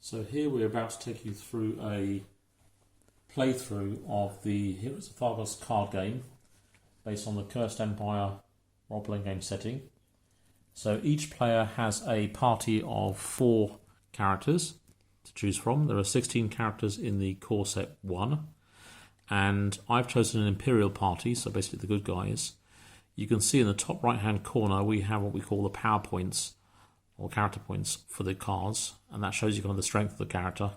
So here we're about to take you through a playthrough of the Heroes of Thargos card game based on the Cursed Empire role-playing game setting. So each player has a party of 4 characters to choose from. There are 16 characters in the core set 1, and I've chosen an Imperial party, so basically the good guys. You can see in the top right hand corner we have what we call the power points or character points for the cards, and that shows you kind of the strength of the character.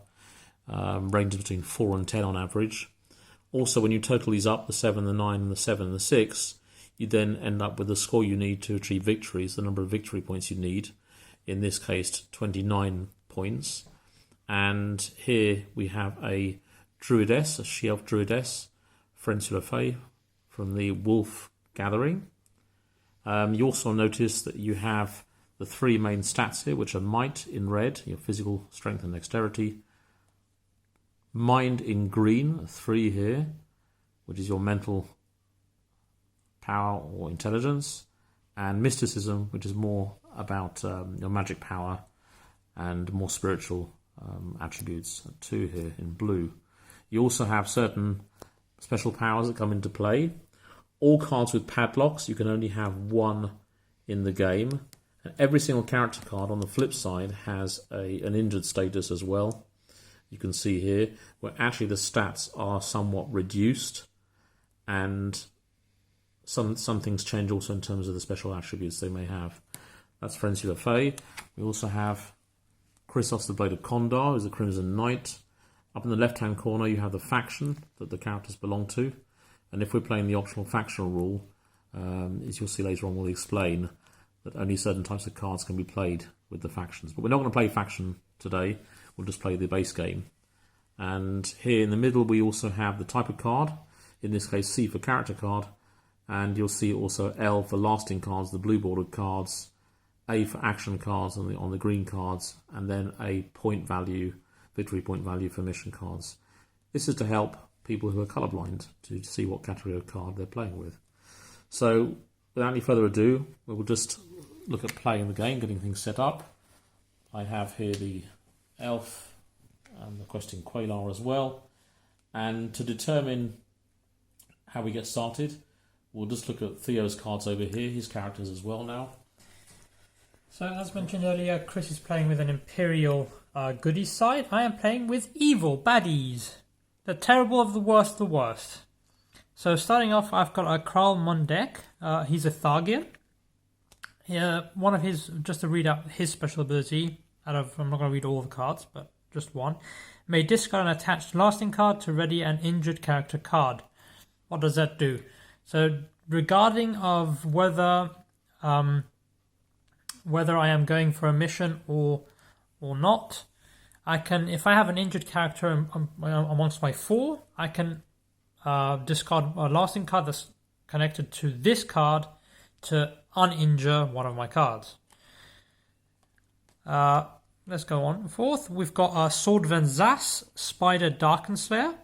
Ranges between 4 and 10 on average. Also, when you total these up, the 7, the 9, and the 7 and the 6, you then end up with the score you need to achieve victories, the number of victory points you need. In this case, 29 points. And here we have a Druidess, a She-Elf Druidess, Frensula Fae, from the Wolf Gathering. You also notice that you have the 3 main stats here, which are Might in red, your physical strength and dexterity. Mind in green, 3 here, which is your mental power or intelligence. And Mysticism, which is more about your magic power and more spiritual attributes, 2 here in blue. You also have certain special powers that come into play. All cards with padlocks, you can only have 1 in the game. And every single character card on the flip side has an injured status as well. You can see here where actually the stats are somewhat reduced, and some things change also in terms of the special attributes they may have. That's Frensula Fae. We also have Chrysos the Blade of Condor, who's the Crimson Knight. Up in the left-hand corner you have the faction that the characters belong to. And if we're playing the optional factional rule, as you'll see later on, we'll explain that only certain types of cards can be played with the factions. But we're not going to play faction today, we'll just play the base game. And here in the middle we also have the type of card, in this case C for character card, and you'll see also L for lasting cards, the blue bordered cards, A for action cards on the green cards, and then a point value, victory point value for mission cards. This is to help people who are colourblind to see what category of card they're playing with. So without any further ado, we will just look at playing the game, getting things set up. I have here the elf and the questing Qualar as well. And to determine how we get started, we'll just look at Theo's cards over here, his characters as well now. So as mentioned earlier, Chris is playing with an Imperial goodies side. I am playing with evil baddies. The terrible of the worst. So starting off, I've got a Kral Mundek. He's a Thargian. One of his, just to read out his special ability, I'm not going to read all the cards, but just one. May discard an attached lasting card to ready an injured character card. What does that do? So regarding of whether I am going for a mission or not, I can, if I have an injured character amongst my 4, I can discard a lasting card that's connected to this card to uninjure one of my cards. Let's go on. 4th, we've got Swordven Zas, Spider Darkenslayer.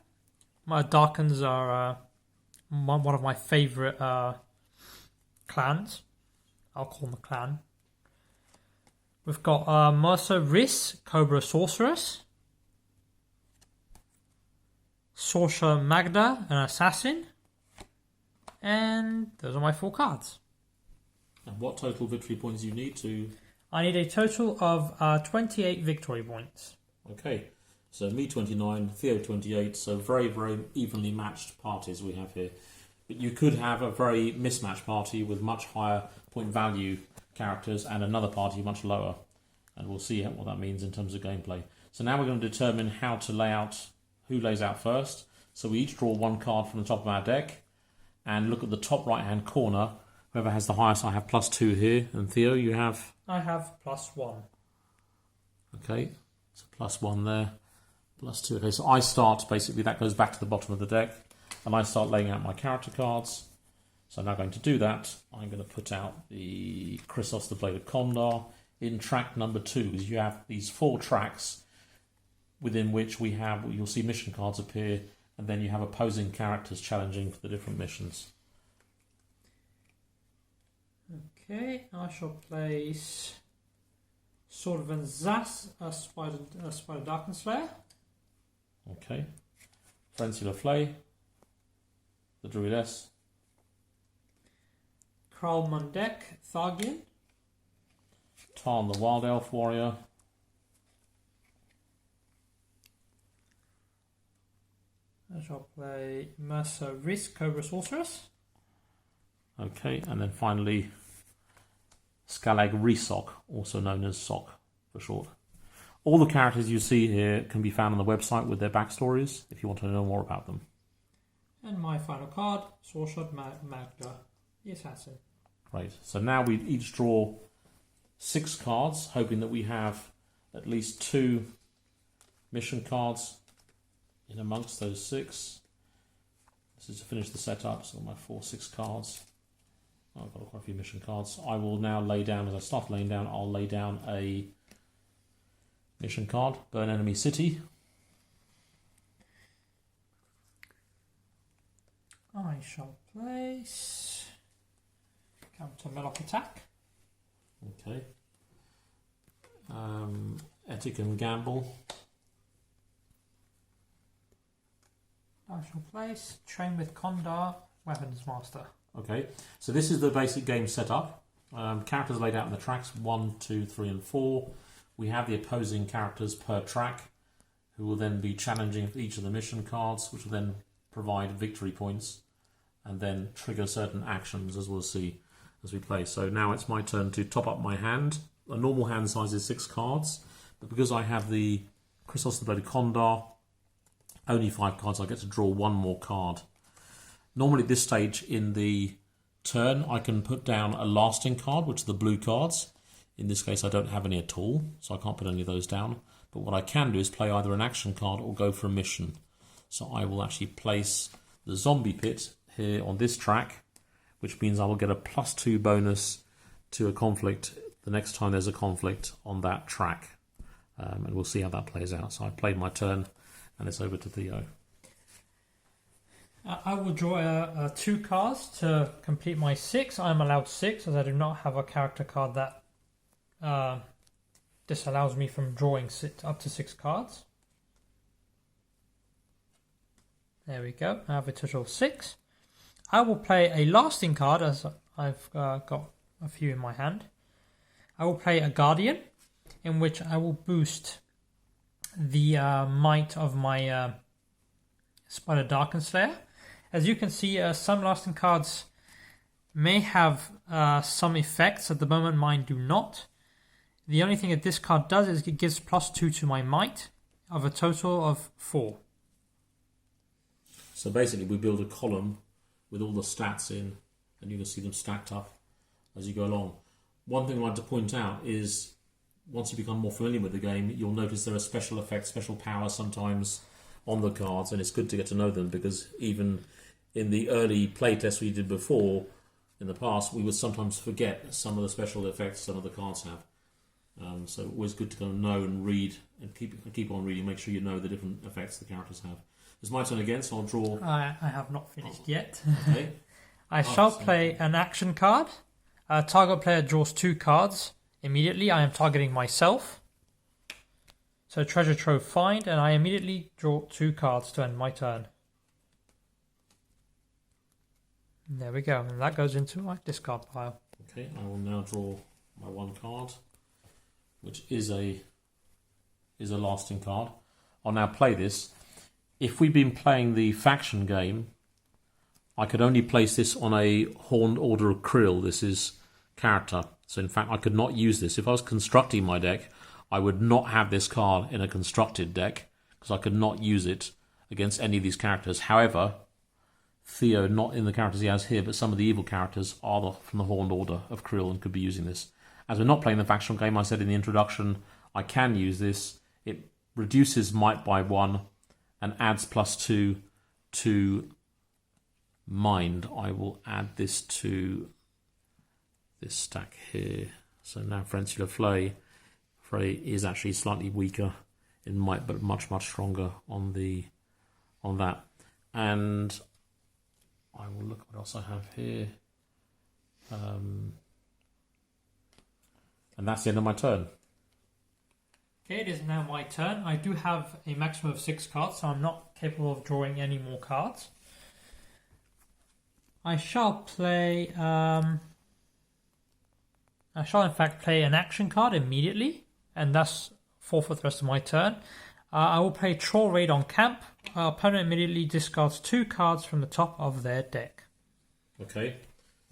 My Darkens are one of my favourite clans. I'll call them a clan. We've got Mercer Riss, Cobra Sorceress. Sorcerer Magda, an Assassin. And those are my 4 cards. And what total victory points do you need to... I need a total of 28 victory points. Okay, so me 29, Theo 28, so very, very evenly matched parties we have here. But you could have a very mismatched party with much higher point value characters and another party much lower. And we'll see what that means in terms of gameplay. So now we're going to determine how to lay out, who lays out first. So we each draw 1 card from the top of our deck and look at the top right hand corner. Whoever has the highest, I have +2 here. And Theo, you have? I have +1. Okay, so +1 there, +2. Okay, so I start, basically that goes back to the bottom of the deck, and I start laying out my character cards. So I'm now going to do that. I'm going to put out the Chrysos the Blade of Condor in track number 2, because you have these 4 tracks within which we have, you'll see mission cards appear, and then you have opposing characters challenging for the different missions. Okay, I shall place Sword of Anzas, a Spider Darkness Slayer. Okay. Frenzy Flay, the Druidess. Kral Mundek, Thargian. Tarn, the Wild Elf Warrior. I shall play Mercer Risk, Cobra Sorceress. Okay, and then finally Scalag Resock, also known as Sock for short. All the characters you see here can be found on the website with their backstories if you want to know more about them. And my final card, Swordshot Magda, the Assassin. Right, so now we each draw 6 cards, hoping that we have at least 2 mission cards in amongst those 6. This is to finish the setup, so my 6 cards. I've got quite a few mission cards. I will now lay down, as I start laying down, I'll lay down a mission card, Burn Enemy City. I shall place Counter Meloc Attack. Okay. Etic and Gamble. I shall place Train with Kondar, Weapons Master. Okay, so this is the basic game setup. Characters laid out in the tracks 1, 2, 3 and 4. We have the opposing characters per track, who will then be challenging each of the mission cards, which will then provide victory points and then trigger certain actions, as we'll see as we play. So now it's my turn to top up my hand. A normal hand size is 6 cards, but because I have the Chrysos the Bloody Kondar, only 5 cards, I get to draw 1 more card. Normally at this stage in the turn, I can put down a lasting card, which are the blue cards. In this case, I don't have any at all, so I can't put any of those down. But what I can do is play either an action card or go for a mission. So I will actually place the Zombie Pit here on this track, which means I will get a +2 bonus to a conflict the next time there's a conflict on that track. And we'll see how that plays out. So I've played my turn, and it's over to Theo. I will draw 2 cards to complete my 6. I'm allowed 6 as I do not have a character card that disallows me from drawing up to 6 cards. There we go. I have a total of 6. I will play a lasting card as I've got a few in my hand. I will play a Guardian, in which I will boost the might of my Spider Darkness Slayer. As you can see, some lasting cards may have some effects. At the moment, mine do not. The only thing that this card does is it gives +2 to my might of a total of 4. So basically, we build a column with all the stats in, and you can see them stacked up as you go along. One thing I'd like to point out is, once you become more familiar with the game, you'll notice there are special effects, special powers sometimes on the cards, and it's good to get to know them, because even in the early playtests we did before, in the past, we would sometimes forget some of the special effects some of the cards have. So always good to kind of know and read, and keep on reading, make sure you know the different effects the characters have. It's my turn again, so I'll draw... I have not finished yet. Okay. I shall play an action card. Target player draws 2 cards. Immediately, I am targeting myself. So Treasure Trove Find, and I immediately draw 2 cards to end my turn. There we go, and that goes into my discard pile. Okay, I will now draw my 1 card, which is a lasting card. I'll now play this. If we'd been playing the faction game, I could only place this on a Horned Order of Krill. This is character. So in fact, I could not use this. If I was constructing my deck, I would not have this card in a constructed deck, because I could not use it against any of these characters. However, Theo, not in the characters he has here, but some of the evil characters are from the Horned Order of Krill and could be using this. As we're not playing the factional game, I said in the introduction, I can use this. It reduces might by 1 and adds +2 to mind. I will add this to this stack here. So now Frenzy Flay is actually slightly weaker in might, but much stronger on that. And I will look what else I have here. And that's the end of my turn. Okay, it is now my turn. I do have a maximum of 6 cards, so I'm not capable of drawing any more cards. I shall play... I shall in fact play an action card immediately, and thus forfeit the rest of my turn. I will play Troll Raid on camp. Our opponent immediately discards 2 cards from the top of their deck. Okay.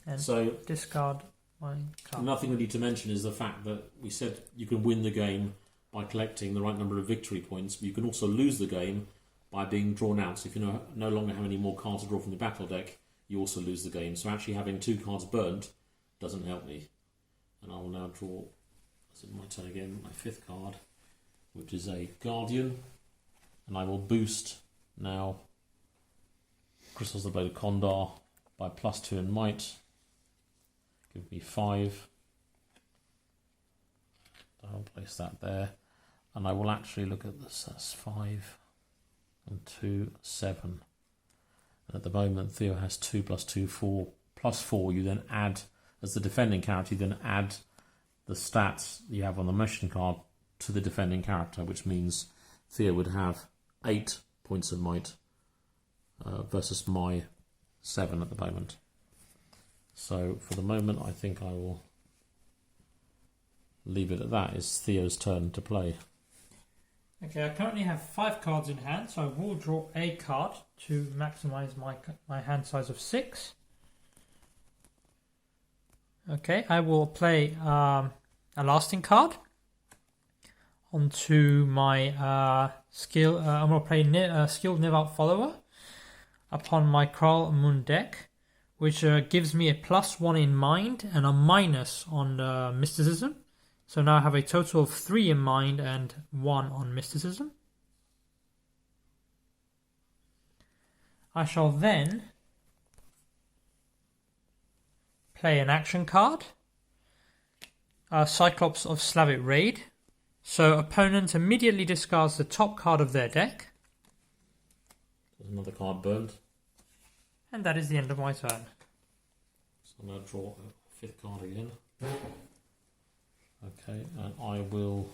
And so discard my card. Nothing we need to mention is the fact that we said you can win the game by collecting the right number of victory points, but you can also lose the game by being drawn out. So if you no longer have any more cards to draw from the battle deck, you also lose the game. So actually having 2 cards burnt doesn't help me. And I will now draw, this is my turn again, my 5th card, which is a Guardian. And I will boost now Crystals of the Blade of Condor by +2 in might. Give me 5. I'll place that there. And I will actually look at this. That's 5 and 2, 7. And at the moment, Theo has 2 + 2, 4. +4, you then add, as the defending character, you then add the stats you have on the mission card to the defending character, which means Theo would have 8 points of might versus my 7 at the moment. So for the moment, I think I will leave it at that. It's Theo's turn to play. Okay, I currently have 5 cards in hand, so I will draw a card to maximise my hand size of 6. Okay, I will play a lasting card onto my skill. I'm going to play Skilled Nivalt Follower upon my Kral Moon deck, which gives me a +1 in mind and a minus on mysticism. So now I have a total of 3 in mind and 1 on mysticism. I shall then play an action card, Cyclops of Slavic Raid. So opponent immediately discards the top card of their deck. There's another card burned. And that is the end of my turn. So I'm going to draw a 5th card again. Okay, and I'm going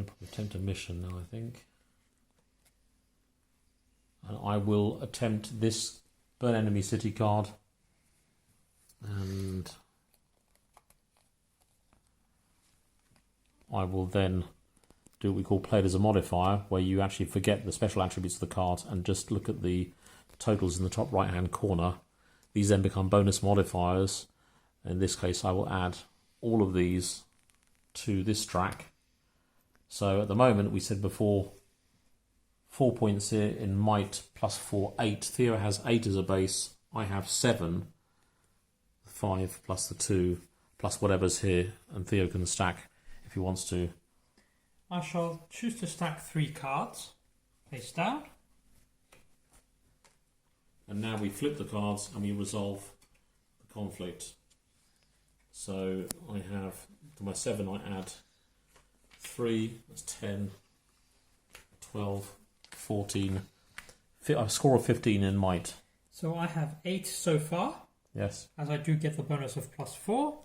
to attempt a mission now, I think. And I will attempt this Burn Enemy City card. And I will then do what we call Play It as a Modifier, where you actually forget the special attributes of the card and just look at the totals in the top right-hand corner. These then become bonus modifiers. In this case, I will add all of these to this track. So at the moment, we said before, 4 points here in might, +4, 8. Theo has 8 as a base. I have 7. 5 plus the 2 plus whatever's here, and Theo can stack if he wants to. I shall choose to stack 3 cards face down. And now we flip the cards and we resolve the conflict. So I have, to my 7 I add 3, that's 10, 12, 14, a score of 15 in might. So I have 8 so far. Yes. As I do get the bonus of +4,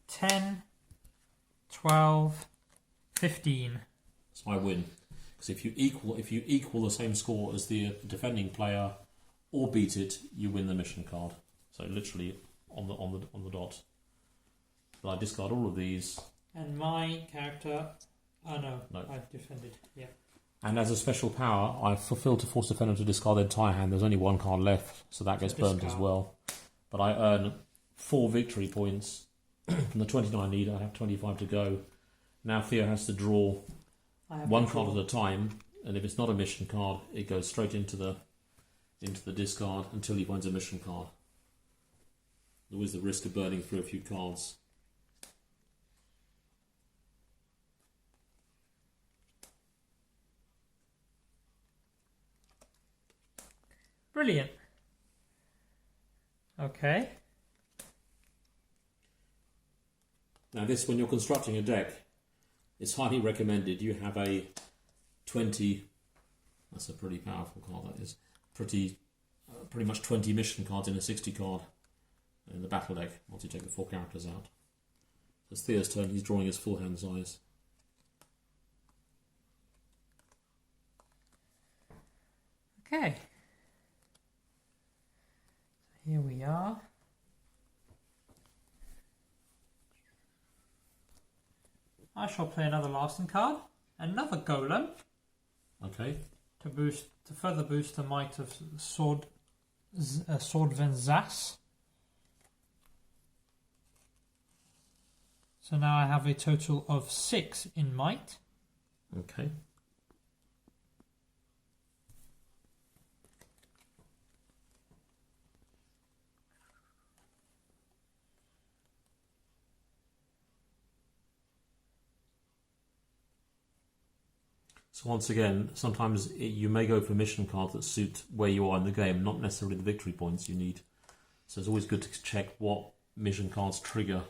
10, 12, 15. So I win. Because if you equal the same score as the defending player or beat it, you win the mission card. So literally on the dot. But I discard all of these. And my character... Oh no, No. I've defended. Yeah. And as a special power, I fulfill to force defender to discard their entire hand. There's only 1 card left, so that gets burnt as well. But I earn 4 victory points. From the 29 I need, I have 25 to go. Now Theo has to draw 1 card at a time, and if it's not a mission card, it goes straight into the discard until he finds a mission card. There is the risk of burning through a few cards. Brilliant. Okay. Now this, when you're constructing a deck, it's highly recommended you have a 20, that's a pretty powerful card that is, pretty much 20 mission cards in a 60 card in the battle deck once you take the 4 characters out. So it's Theo's turn, he's drawing his full hand size. Okay. Here we are. I shall play another lasting card, another golem. Okay. To further boost the might of Swordven Zas. So now I have a total of 6 in might. Okay. So once again, sometimes you may go for mission cards that suit where you are in the game, not necessarily the victory points you need. So it's always good to check what mission cards trigger.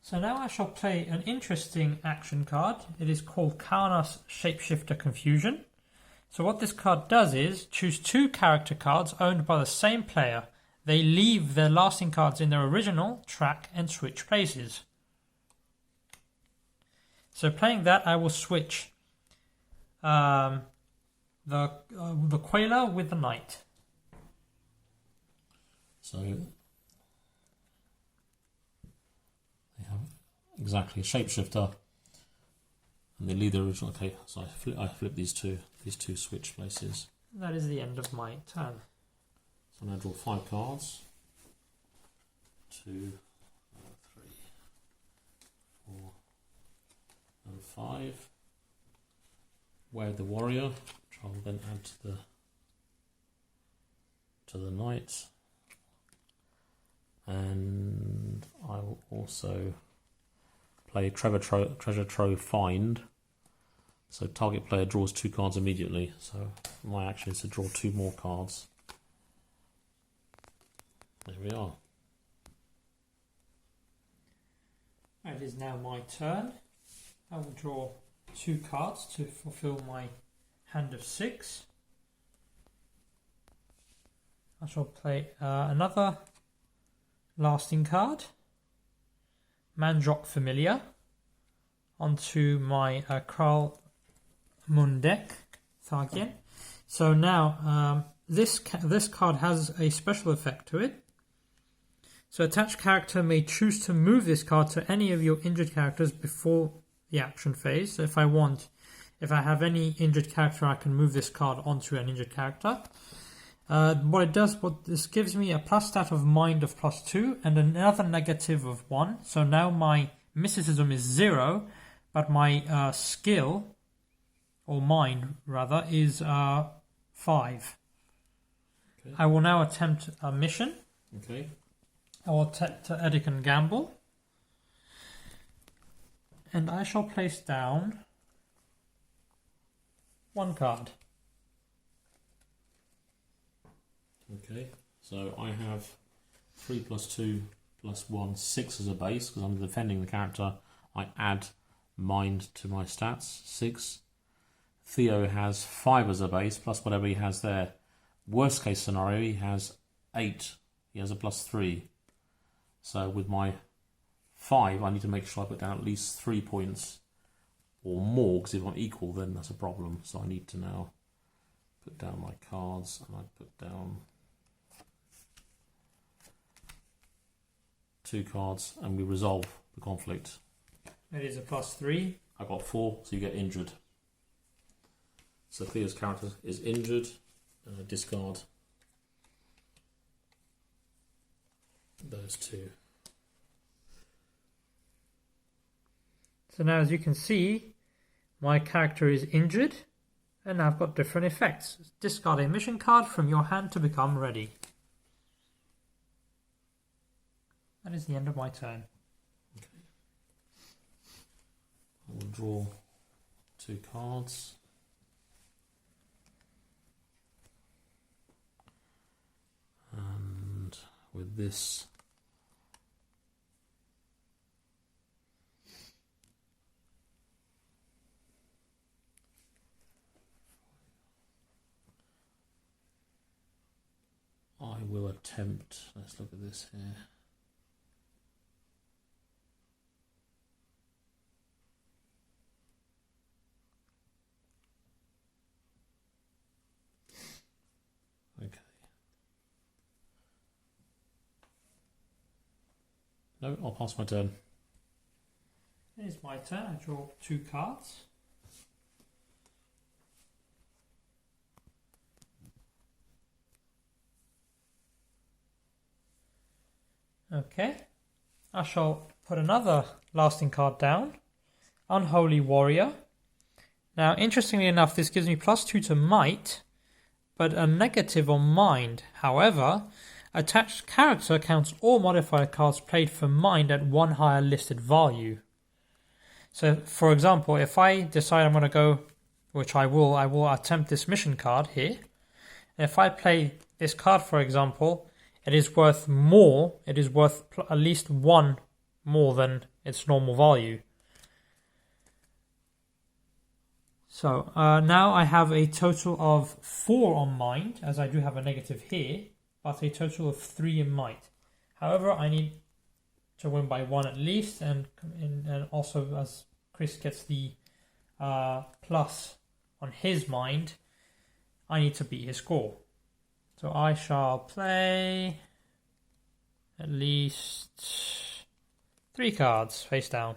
So now I shall play an interesting action card. It is called Karnas Shapeshifter Confusion. So what this card does is choose 2 character cards owned by the same player. They leave their lasting cards in their original track and switch places. So playing that, I will switch the Queller with the Knight. So they have exactly a shapeshifter, and they leave the original. Okay, so I flip these two switch places. That is the end of my turn. So I'm going to draw 5 cards. 2, 3, 4, and 5. Wear the warrior, which I'll then add to the knight, and I will also play Treasure Trove Find. So target player draws 2 cards immediately. So my action is to draw 2 more cards. There we are. It is now my turn. I will draw 2 cards to fulfill my hand of 6. I shall play another lasting card, Mandrock Familiar, onto my Kral Mundek Thargien. So now this card has a special effect to it. So attached character may choose to move this card to any of your injured characters before the action phase. So if I have any injured character, I can move this card onto an injured character. What this gives me a plus stat of mind of +2 and another negative of 1. So now my mysticism is 0, but my skill, or mind rather, is 5. Okay. I will now attempt a mission. Okay. I will attempt to Edic and Gamble. And I shall place down 1 card. Okay, so I have 3 + 2 + 1, 6 as a base, because I'm defending the character. I add mind to my stats, 6. Theo has 5 as a base, plus whatever he has there. Worst case scenario, he has 8. He has a +3. So with my 5, I need to make sure I put down at least 3 points or more, because if I'm equal, then that's a problem. So I need to now put down my cards, and I put down 2 cards, and we resolve the conflict. It is a +3. I got 4, so you get injured. So Theo's character is injured, and I discard those 2. So now, as you can see, my character is injured, and I've got different effects. Discard a mission card from your hand to become ready. That is the end of my turn. Okay. I will draw 2 cards. And with this, I will attempt, let's look at this here. No, I'll pass my turn. It is my turn. I draw 2 cards. Okay. I shall put another lasting card down. Unholy Warrior. Now, interestingly enough, this gives me +2 to might, but a negative on mind. However, attached character counts all modifier cards played for mind at 1 higher listed value. So, for example, if I decide I'm going to go, which I will attempt this mission card here. And if I play this card, for example, it is worth more. It is worth at least 1 more than its normal value. So now I have a total of 4 on mind, as I do have a negative here, but a total of 3 in might. However, I need to win by 1 at least, and also as Chris gets the plus on his mind, I need to beat his score. So I shall play at least 3 cards face down.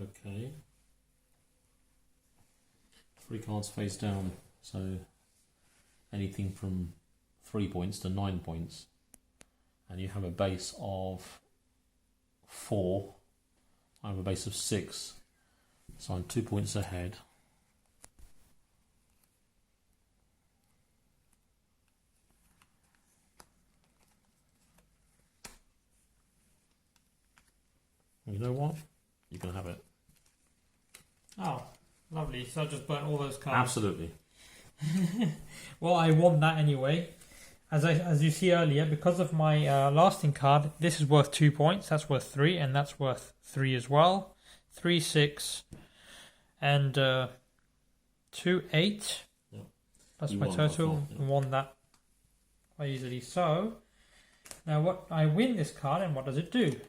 Okay. 3 cards face down, so anything from 3 points to 9 points. And you have a base of 4. I have a base of 6. So I'm 2 points ahead. You know what? You can have it. Oh, lovely. So I just burnt all those cards. Absolutely. Well, I won that anyway. As you see earlier, because of my lasting card, this is worth 2 points. That's worth 3, and that's worth 3 as well. 3, 6, and 2, 8. Yep. That's You my won total. before, yeah. Won that quite easily. So, now what I win this card, and what does it do?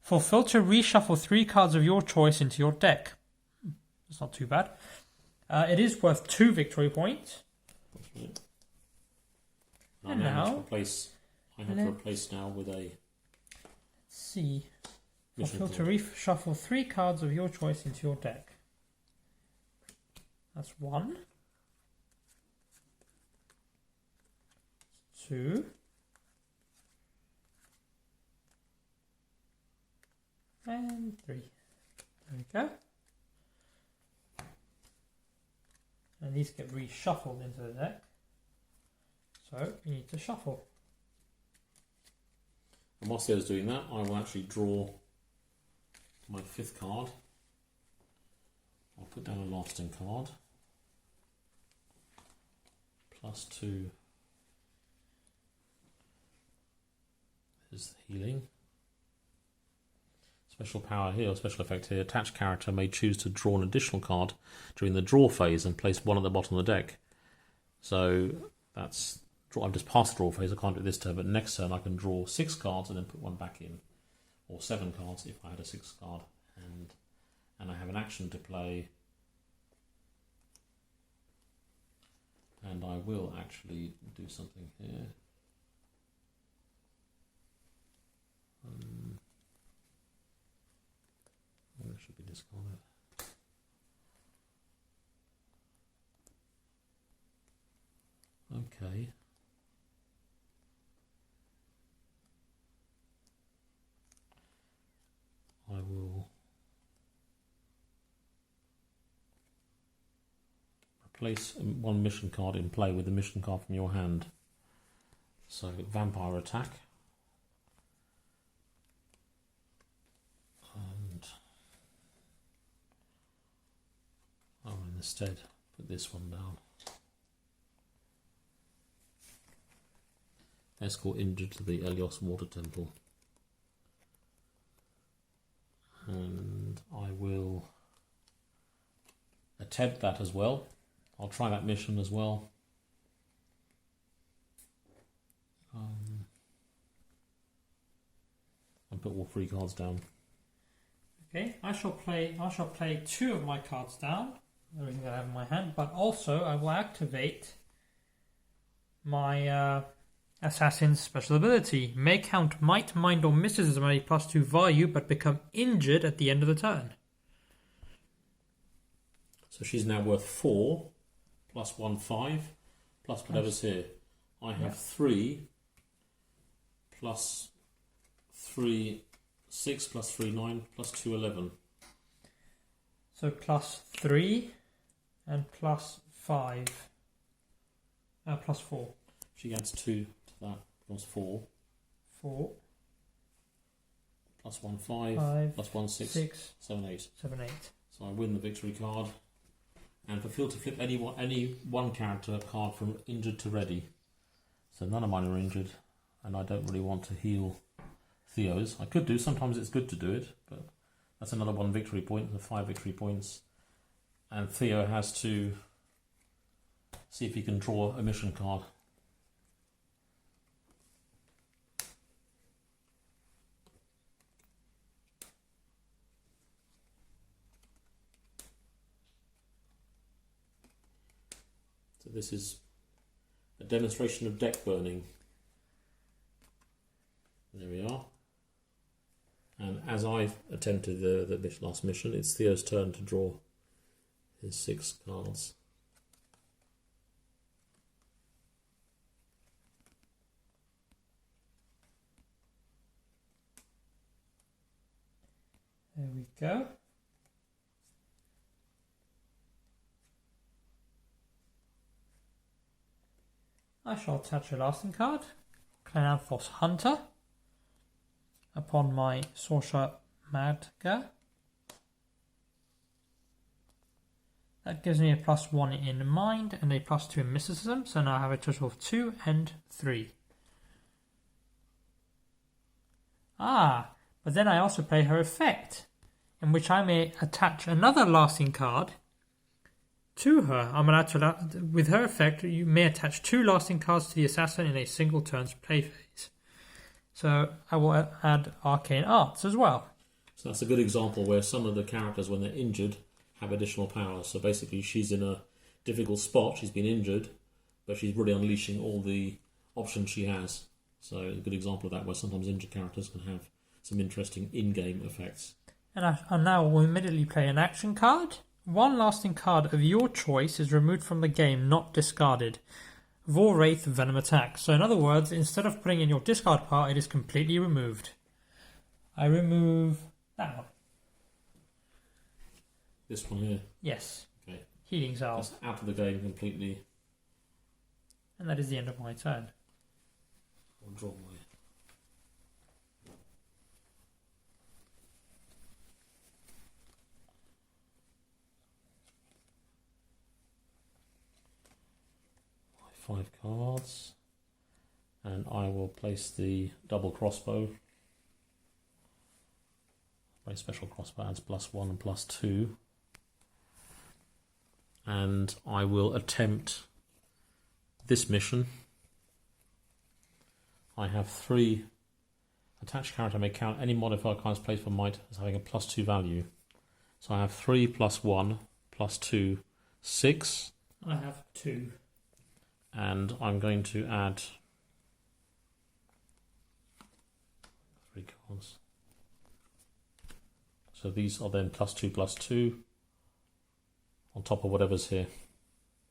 Fulfill to reshuffle 3 cards of your choice into your deck. That's not too bad. It is worth 2 victory points. And now, I have to replace now with a. Let's see. mission Fulfill to card. reshuffle 3 cards of your choice into your deck. That's 1, 2, and 3. There we go. And these get reshuffled into the deck. So you need to shuffle. And whilst I was doing that, I will actually draw my 5th card. I'll put down a lasting card. +2 is the healing. Special power here, or special effect here. Attached character may choose to draw an additional card during the draw phase and place 1 at the bottom of the deck. So that's I've just passed the draw phase. I can't do it this turn, but next turn I can draw 6 cards and then put 1 back in, or 7 cards if I had a 6th card, and I have an action to play, and I will actually do something here. It should be discarded. Okay. I will replace 1 mission card in play with the mission card from your hand. So, vampire attack. And I will instead put this one down. Escort injured to the Elios Water Temple. And I will attempt that as well. I'll try that mission as well. And put all 3 cards down. Okay, I shall play 2 of my cards down, everything that I have in my hand, but also I will activate my assassin's special ability. May count might, mind, or mysticism at a +2 value, but become injured at the end of the turn. So she's now worth 4, plus 1, 5, plus whatever's here. I have 3, plus 3, 6, plus 3, 9, plus 2, 11. So +3 and +5. +4. She adds 2 to that, becomes 4. 4. Plus 1, 5, plus 1, 6, 7, 8. 7, 8. So I win the victory card. And fulfill to flip any one character card from injured to ready. So none of mine are injured, and I don't really want to heal Theo's. I could do, sometimes it's good to do it, but that's another 1 victory point, the 5 victory points. And Theo has to see if he can draw a mission card. So this is a demonstration of deck burning. There we are. And as I attempted the last mission, it's Theo's turn to draw his 6 cards. There we go. I shall attach a lasting card, Clananthos Hunter, upon my Sorcerer Madga. That gives me a +1 in mind and a +2 in mysticism, so now I have a total of 2 and 3. But then I also play her effect, in which I may attach another lasting card to her. I'm allowed to, with her effect, you may attach 2 lasting cards to the assassin in a single turn's play phase. So I will add Arcane Arts as well. So that's a good example where some of the characters, when they're injured, have additional powers. So basically she's in a difficult spot, she's been injured, but she's really unleashing all the options she has. So a good example of that, where sometimes injured characters can have some interesting in-game effects. And I now will immediately play an action card. 1 lasting card of your choice is removed from the game, not discarded. Vorwraith Venom Attack. So in other words, instead of putting in your discard pile, it is completely removed. I remove that one. This one here? Yes. Okay. Healing Salve. That's out of the game completely. And that is the end of my turn. I'll draw my... my 5 cards. And I will place the double crossbow. My special crossbow adds +1 and +2. And I will attempt this mission. I have 3 attached character may count any modifier cards placed for might as having a +2 value. So I have 3 +1 +2, 6. I have 2. And I'm going to add 3 cards. So these are then +2 +2 on top of whatever's here.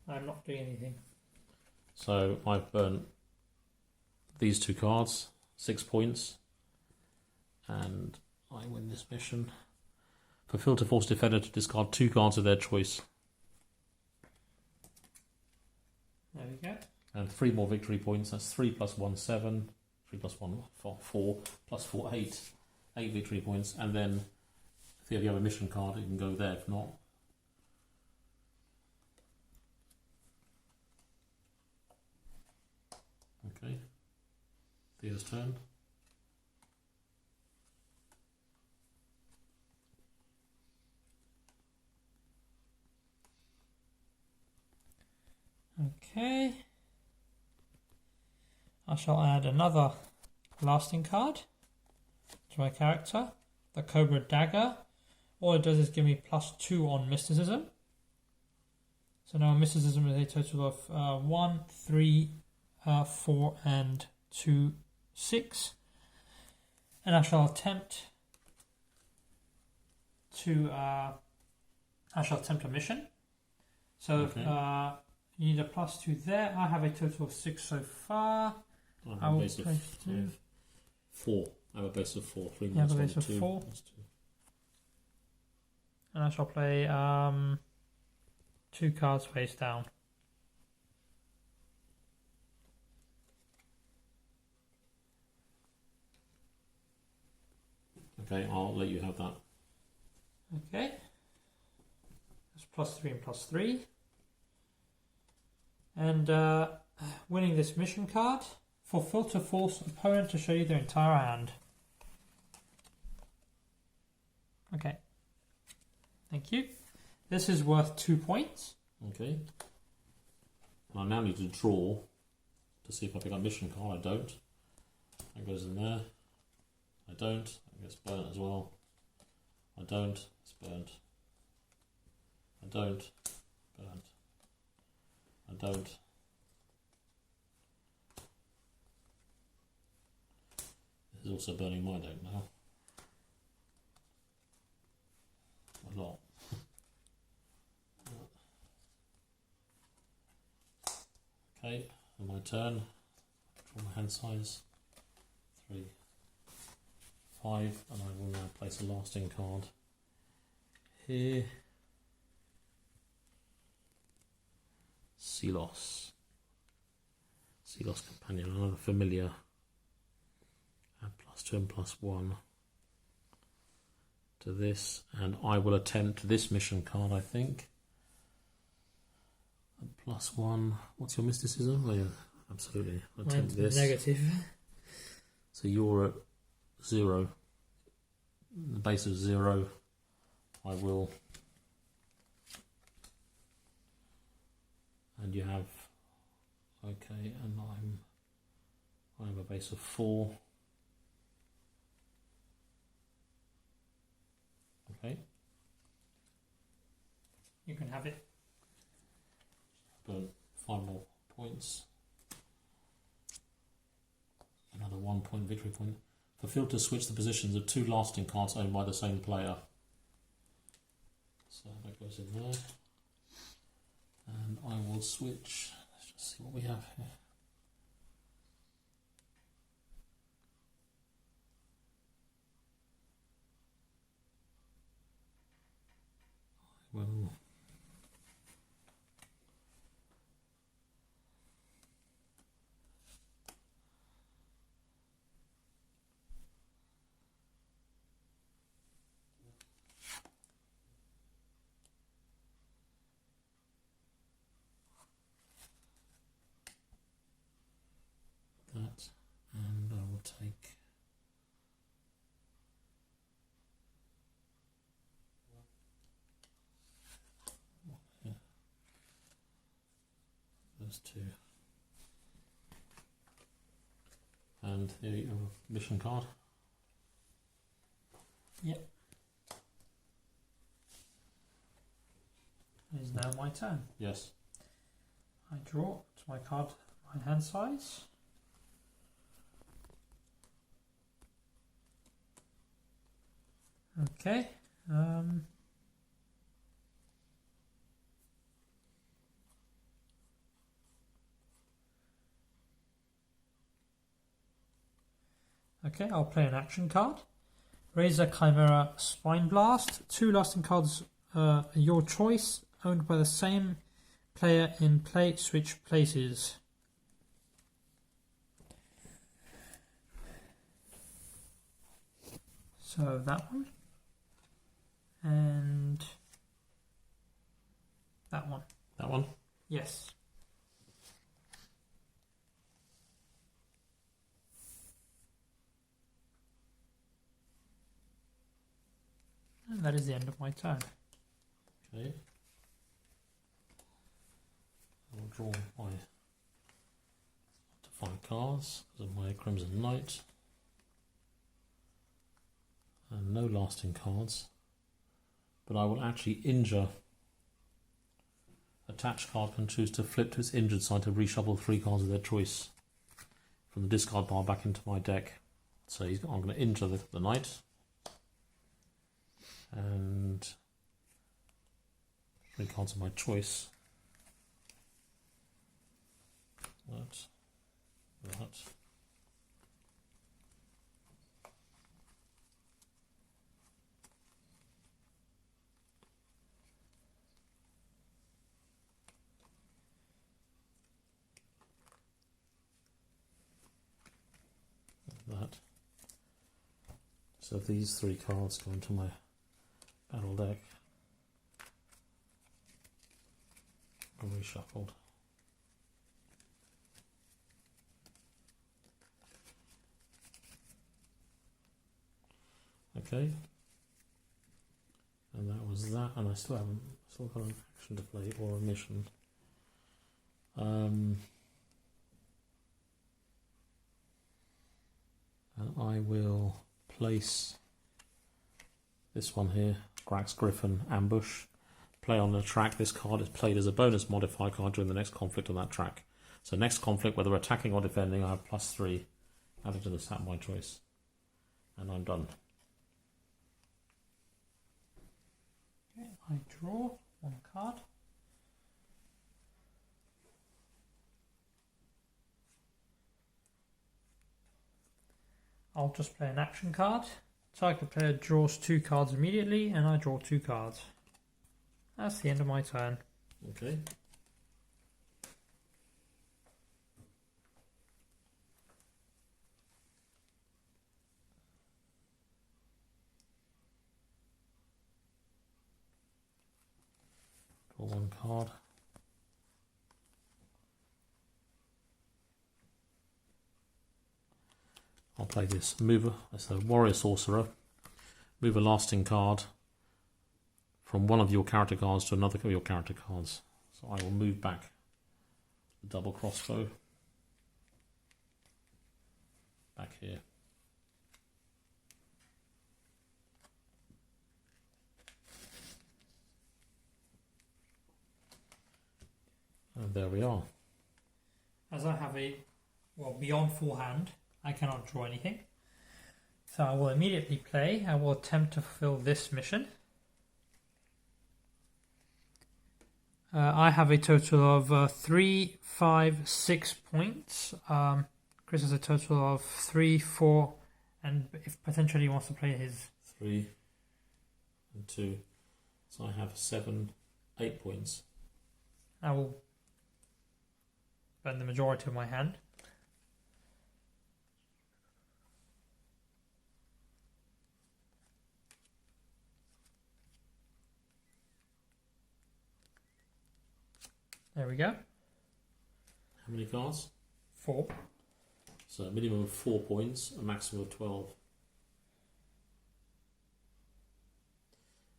I'm not doing anything. So I've burnt these 2 cards, 6 points, and I win this mission. Fulfill to force defender to discard 2 cards of their choice. There we go. And 3 more victory points. That's 3 + 1, 7. 3 + 1, 4. + 4, 8. 8 victory points. And then if you have a mission card, you can go there. If not, okay. Theo's turn. Okay. I shall add another lasting card to my character, the Cobra Dagger. All it does is give me +2 on mysticism. So now mysticism is a total of 1, 3, 4 and 2, 6. And I shall attempt a mission. So Okay. you need a +2 there. I have a total of 6 so far. I will place of 4. I have a base of 4. 3 You have a minus base of 2. 4. That's 2. And I shall play 2 cards face down. Okay, I'll let you have that. Okay. That's +3 and +3. And winning this mission card, fulfill to force opponent to show you their entire hand. Okay. Thank you. This is worth 2 points. Okay. And I now need to draw to see if I pick up mission card. I don't. That goes in there. I don't. That gets burnt as well. I don't. It's burnt. I don't. Burnt. I don't. This is also burning my deck now. A lot. Okay, on my turn, draw my hand size. 3, 5, and I will now place a lasting card here. Sealos Companion, another familiar. Add +2 and +1 to this, and I will attempt this mission card, I think. +1. What's your mysticism? Oh, yeah, absolutely. I'll attempt this. Negative. So you're at 0. The base of 0. I will. And you have. Okay, and I have a base of 4. Okay. You can have it. But 5 more points. Another 1 point victory point. Fulfill to switch the positions of 2 lasting cards owned by the same player. So that goes in there. And I will switch. Let's just see what we have here. I will. That, and I will take those 2, and here you have a mission card. Yep. It is now my turn. Yes. I draw to my card, my hand size. Okay. Okay, I'll play an action card. Razor Chimera Spine Blast. 2 lasting cards, your choice, owned by the same player in play. Switch places. So that one. And that one. That one? Yes. And that is the end of my turn. Okay. I will draw my up to 5 cards because of my Crimson Knight. And no lasting cards. But I will actually injure. Attached card can choose to flip to its injured side to reshuffle 3 cards of their choice. from the discard pile back into my deck. So I'm going to injure the knight. And 3 cards of my choice. That. That. So these 3 cards go into my battle deck. And reshuffled. Okay. And that was that, and I still got an action to play or a mission. And I will place this one here, Grax Griffin Ambush. Play on the track. This card is played as a bonus modifier card during the next conflict on that track. So next conflict, whether attacking or defending, I have +3 added to the stat of my choice. And I'm done. Okay, I draw 1 card. I'll just play an action card. Target player draws 2 cards immediately, and I draw 2 cards. That's the end of my turn. Okay. Draw 1 card. I'll play this mover. That's a warrior sorcerer. Move a lasting card from one of your character cards to another of your character cards. So I will move back the double crossbow back here. And there we are. As I have beyond full hand, I cannot draw anything. So I will immediately play. I will attempt to fulfill this mission. I have a total of 3, 5, 6 points. Chris has a total of 3, 4, and if potentially he wants to play his 3 and 2. So I have 7, 8 points. I will spend the majority of my hand. There we go. How many cards? 4. So a minimum of 4 points, a maximum of 12.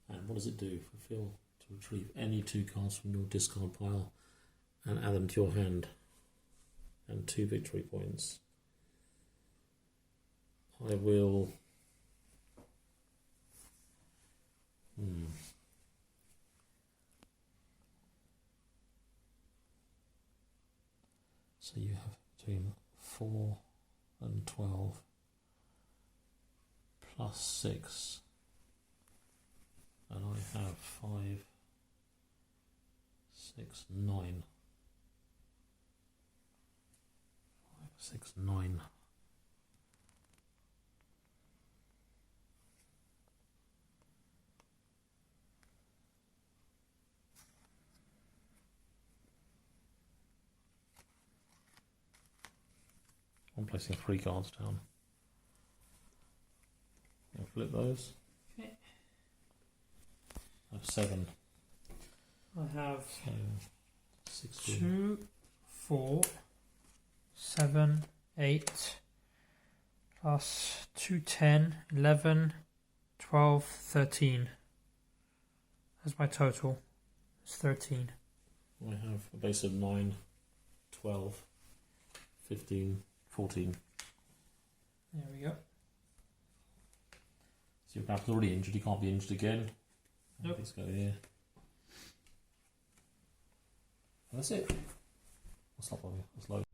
And what does it do? Fulfill to retrieve any 2 cards from your discard pile and add them to your hand. And 2 victory points. I will... So you have between 4 and 12 plus 6, and I have 5, 6, 9. 5, 6, 9. I'm placing 3 cards down. I'll flip those. Okay. I have 7. I have 16. 2, 4, 7, 8, plus 2, 10, 11, 12, 13. That's my total. It's 13. I have a base of 9, 12, 15, 14. There we go. So your character's already injured, he can't be injured again. Nope. Let's go here. And that's it. That's not probably, that's low.